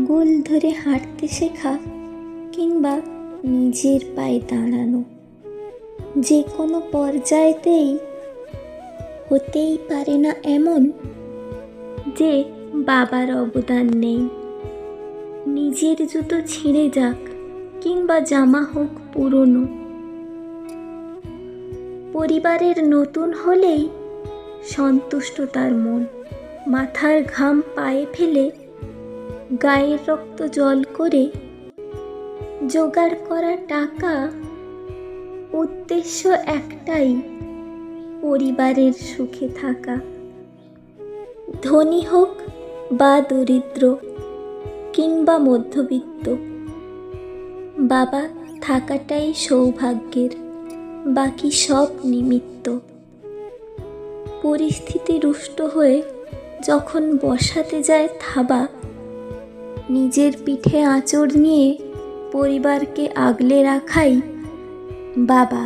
আঙ্গুল ধরে হাঁটতে শেখা কিংবা নিজের পায়ে দাঁড়ানো, যে কোনো পর্যায়েতেই হতেই পারে না এমন যে বাবার অবদান নেই। নিজের জুতো ছিঁড়ে যাক কিংবা জামা হোক পুরনো, পরিবারের নতুন হলেই সন্তুষ্ট তার মন। মাথার ঘাম পায়ে ফেলে গায়ের রক্ত জল করে জোগাড় করা টাকা, উদ্দেশ্য একটাই, পরিবারের সুখে থাকা। ধনী হোক বা দরিদ্র কিংবা মধ্যবিত্ত, বাবা থাকাটাই সৌভাগ্যের, বাকি সব নিমিত্ত। পরিস্থিতি রুষ্ট হয়ে যখন বসাতে যায় থাবা, নিজের পিঠে আঁচড় নিয়ে পরিবারকে আগলে রাখাই বাবা।